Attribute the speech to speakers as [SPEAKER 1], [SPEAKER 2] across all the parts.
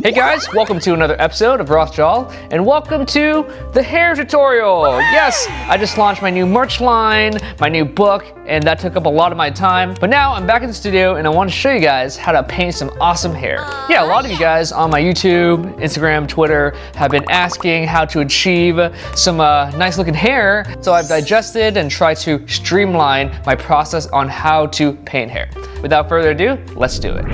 [SPEAKER 1] Hey guys, welcome to another episode of RossDraws, and welcome to the hair tutorial. Yes, I just launched my new merch line, my new book, and that took up a lot of my time. But now I'm back in the studio and I want to show you guys how to paint some awesome hair. Yeah, a lot of you guys on my YouTube, Instagram, Twitter have been asking how to achieve some nice looking hair. So I've digested and tried to streamline my process on how to paint hair. Without further ado, let's do it.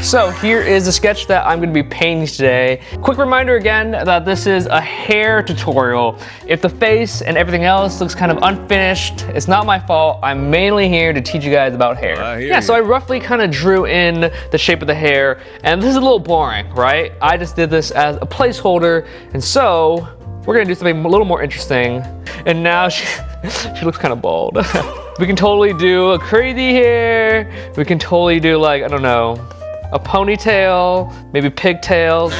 [SPEAKER 1] So here is the sketch that I'm going to be painting today. Quick reminder again that this is a hair tutorial. If the face and everything else looks kind of unfinished, it's not my fault. I'm mainly here to teach you guys about hair. Yeah, so I roughly kind of drew in the shape of the hair, and this is a little boring, right? I just did this as a placeholder, and so we're going to do something a little more interesting. And now she looks kind of bald. We can totally do a crazy hair. We can totally do, like, I don't know, a ponytail, maybe pigtails.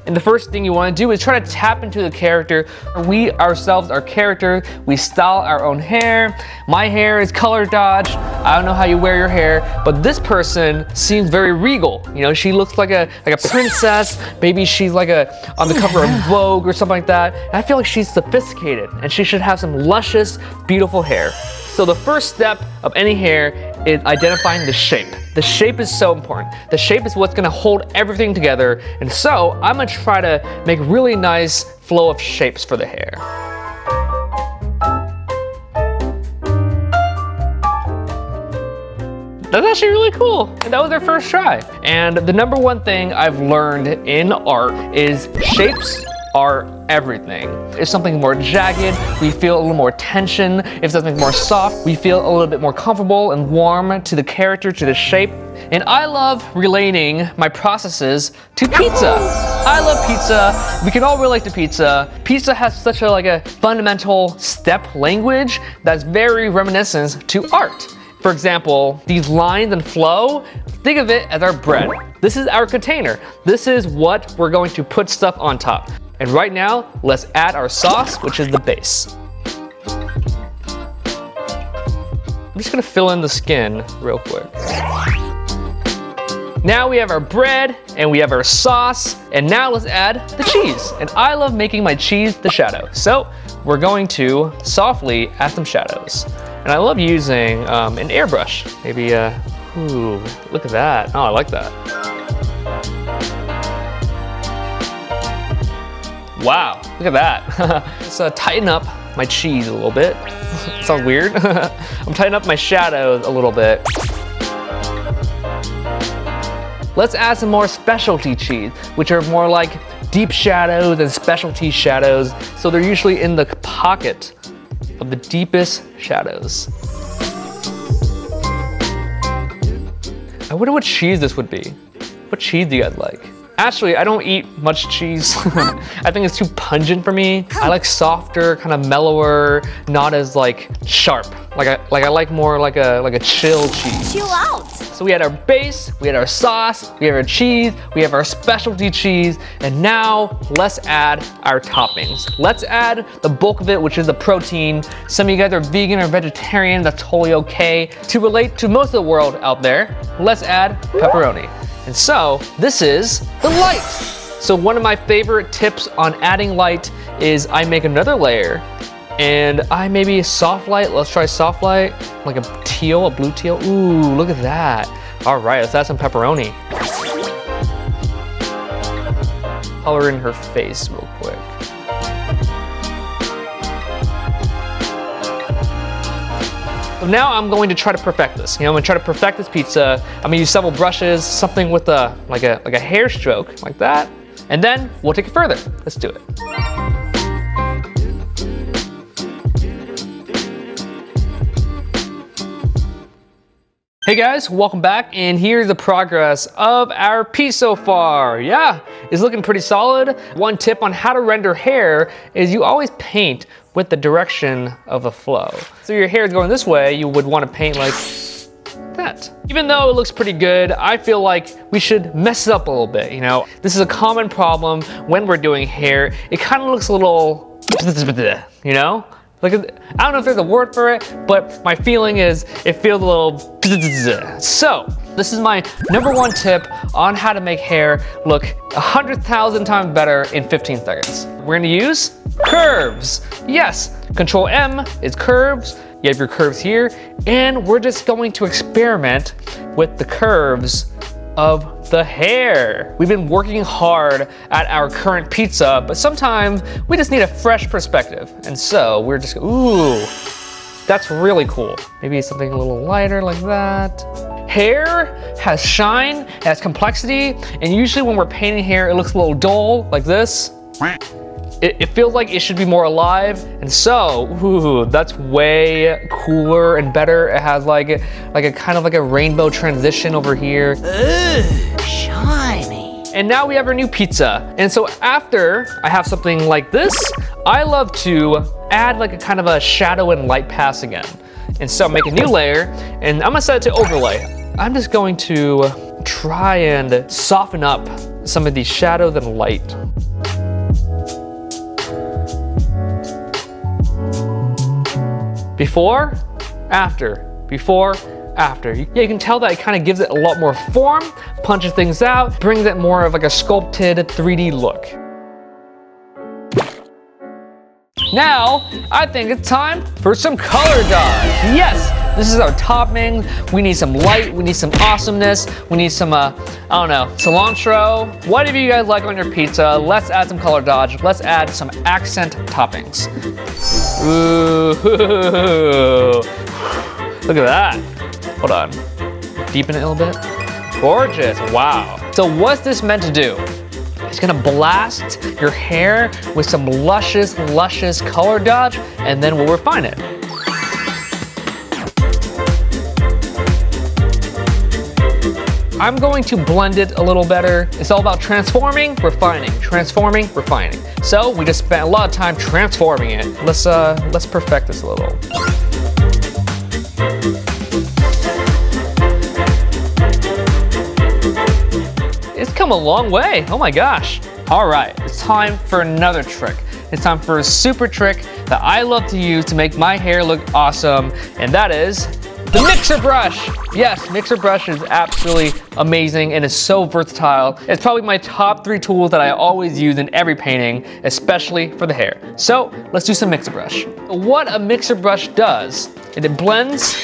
[SPEAKER 1] And the first thing you want to do is try to tap into the character. We ourselves are character. We style our own hair. My hair is color dodged. I don't know how you wear your hair, but this person seems very regal. You know, she looks like a princess. Maybe she's like on the cover of Vogue or something like that. And I feel like she's sophisticated and she should have some luscious, beautiful hair. So the first step of any hair is identifying the shape. The shape is so important. The shape is what's gonna hold everything together. And so I'm gonna try to make really nice flow of shapes for the hair. That's actually really cool. And that was our first try. And the number one thing I've learned in art is shapes are everything. If something more jagged, we feel a little more tension. If something's more soft, we feel a little bit more comfortable and warm to the character, to the shape. And I love relating my processes to pizza. I love pizza. We can all relate to pizza. Pizza has such a fundamental step language that's very reminiscent to art. For example, these lines and flow, think of it as our bread. This is our container. This is what we're going to put stuff on top. And right now, let's add our sauce, which is the base. I'm just gonna fill in the skin real quick. Now we have our bread and we have our sauce, and now let's add the cheese. And I love making my cheese the shadow. So we're going to softly add some shadows. And I love using an airbrush. Maybe, ooh, look at that. Oh, I like that. Wow, look at that. Let's tighten up my cheese a little bit. Sounds weird. I'm tightening up my shadows a little bit. Let's add some more specialty cheese, which are more like deep shadows and specialty shadows. So they're usually in the pocket of the deepest shadows. I wonder what cheese this would be. What cheese do you guys like? Actually, I don't eat much cheese. I think it's too pungent for me. I like softer, kind of mellower, not as like sharp. I like more like a chill cheese.
[SPEAKER 2] Chill out.
[SPEAKER 1] So we had our base, we had our sauce, we have our cheese, we have our specialty cheese, and now let's add our toppings. Let's add the bulk of it, which is the protein. Some of you guys are vegan or vegetarian, that's totally okay. To relate to most of the world out there, let's add pepperoni. And so this is the light. So one of my favorite tips on adding light is I make another layer and I maybe soft light. Let's try soft light, like a teal, a blue teal. Ooh, look at that. All right, let's add some pepperoni. Color in her face real quick. So now I'm going to try to perfect this. You know, I'm gonna try to perfect this pizza. I'm gonna use several brushes, something with like a hair stroke, like that. And then we'll take it further. Let's do it. Hey guys, welcome back, and here's the progress of our piece so far. Yeah, it's looking pretty solid. One tip on how to render hair is you always paint with the direction of the flow. So your hair is going this way, you would want to paint like that. Even though it looks pretty good, I feel like we should mess it up a little bit, you know? This is a common problem when we're doing hair. It kind of looks a little, you know? Like, I don't know if there's a word for it, but my feeling is it feels a little. So This is my #1 tip on how to make hair look 100,000 times better in 15 seconds. We're gonna use curves. Yes, Control M is curves. You have your curves here, and we're just going to experiment with the curves of the hair. We've been working hard at our current pizza, but sometimes we just need a fresh perspective. And so we're just, ooh, that's really cool. Maybe something a little lighter like that. Hair has shine, it has complexity, and usually when we're painting hair, it looks a little dull, like this. It feels like it should be more alive, and so, ooh, that's way cooler and better. It has like a kind of like a rainbow transition over here.
[SPEAKER 2] Ooh, shiny.
[SPEAKER 1] And now we have our new pizza. And so after I have something like this, I love to add like a kind of a shadow and light pass again. And so make a new layer, and I'm gonna set it to overlay. I'm just going to try and soften up some of these shadows and light. Before, after, before, after. Yeah, you can tell that it kind of gives it a lot more form, punches things out, brings it more of like a sculpted 3D look. Now, I think it's time for some color dodge. Yes, this is our topping. We need some light, we need some awesomeness, we need some, I don't know, cilantro. Whatever you guys like on your pizza, let's add some color dodge. Let's add some accent toppings. Ooh, look at that. Hold on, deepen it a little bit. Gorgeous, wow. So what's this meant to do? It's gonna blast your hair with some luscious, luscious color dodge, and then we'll refine it. I'm going to blend it a little better. It's all about transforming, refining, transforming, refining. So we just spent a lot of time transforming it. Let's perfect this a little. It's come a long way, oh my gosh. All right, it's time for another trick. It's time for a super trick that I love to use to make my hair look awesome, and that is the mixer brush. Yes, mixer brush is absolutely amazing and is so versatile. It's probably my top 3 tools that I always use in every painting, especially for the hair. So let's do some mixer brush. What a mixer brush does, it blends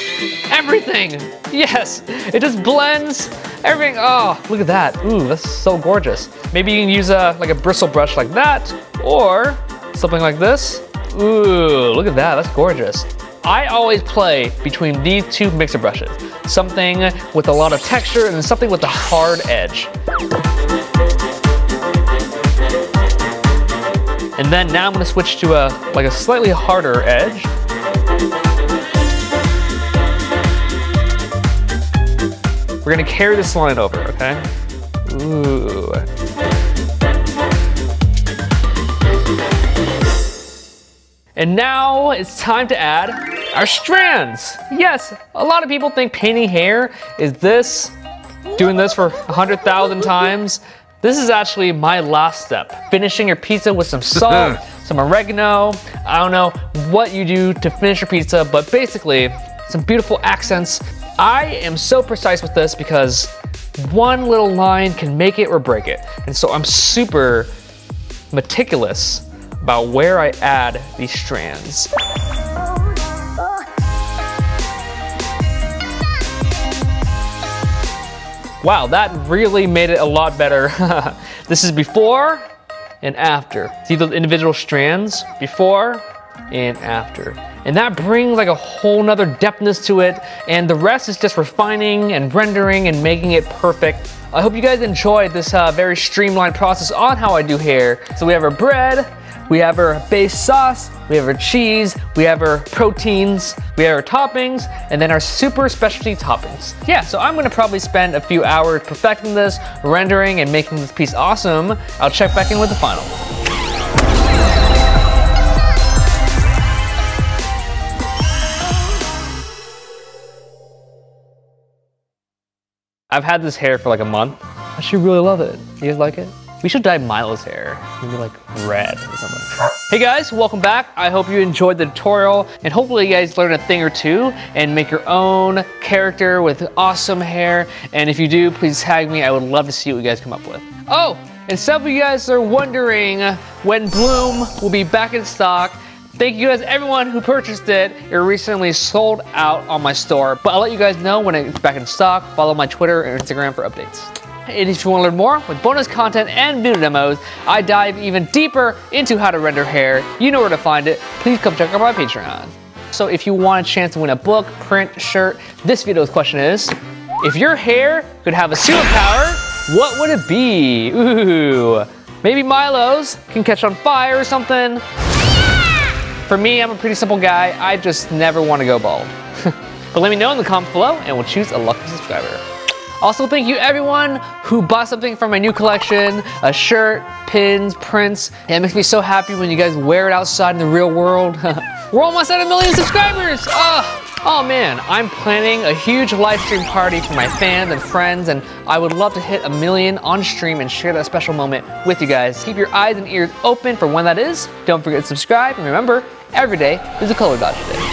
[SPEAKER 1] everything. Yes, it just blends everything. Oh, look at that. Ooh, that's so gorgeous. Maybe you can use like a bristle brush like that, or something like this. Ooh, look at that, that's gorgeous. I always play between these 2 mixer brushes. Something with a lot of texture and something with a hard edge. And then now I'm gonna switch to like a slightly harder edge. We're gonna carry this line over, okay? Ooh. And now it's time to add our strands. Yes, a lot of people think painting hair is this, doing this for 100,000 times. This is actually my last step. Finishing your pizza with some salt, some oregano. I don't know what you do to finish your pizza, but basically some beautiful accents. I am so precise with this because one little line can make it or break it. And so I'm super meticulous about where I add these strands. Wow, that really made it a lot better. This is before and after. See those individual strands? Before and after. And that brings like a whole nother depthness to it, and the rest is just refining and rendering and making it perfect. I hope you guys enjoyed this very streamlined process on how I do hair. So we have our bread, we have our base sauce, we have our cheese, we have our proteins, we have our toppings, and then our super specialty toppings. Yeah, so I'm gonna probably spend a few hours perfecting this, rendering, and making this piece awesome. I'll check back in with the final. I've had this hair for like a month. I actually really love it. You guys like it? We should dye Milo's hair. Maybe like red or something. Hey guys, welcome back. I hope you enjoyed the tutorial and hopefully you guys learned a thing or two and make your own character with awesome hair. And if you do, please tag me. I would love to see what you guys come up with. Oh, and some of you guys are wondering when Bloom will be back in stock. Thank you guys, everyone who purchased it. It recently sold out on my store, but I'll let you guys know when it's back in stock. Follow my Twitter and Instagram for updates. And if you want to learn more with bonus content and video demos, I dive even deeper into how to render hair. You know where to find it. Please come check out my Patreon. So if you want a chance to win a book, print, shirt, this video's question is, if your hair could have a superpower, what would it be? Ooh, maybe Milo's can catch on fire or something. For me, I'm a pretty simple guy. I just never want to go bald. But let me know in the comments below and we'll choose a lucky subscriber. Also, thank you everyone who bought something from my new collection, a shirt, pins, prints. It makes me so happy when you guys wear it outside in the real world. We're almost at 1 million subscribers. Oh man, I'm planning a huge live stream party for my fans and friends, and I would love to hit 1 million on stream and share that special moment with you guys. Keep your eyes and ears open for when that is. Don't forget to subscribe, and remember, every day is a color dodge day.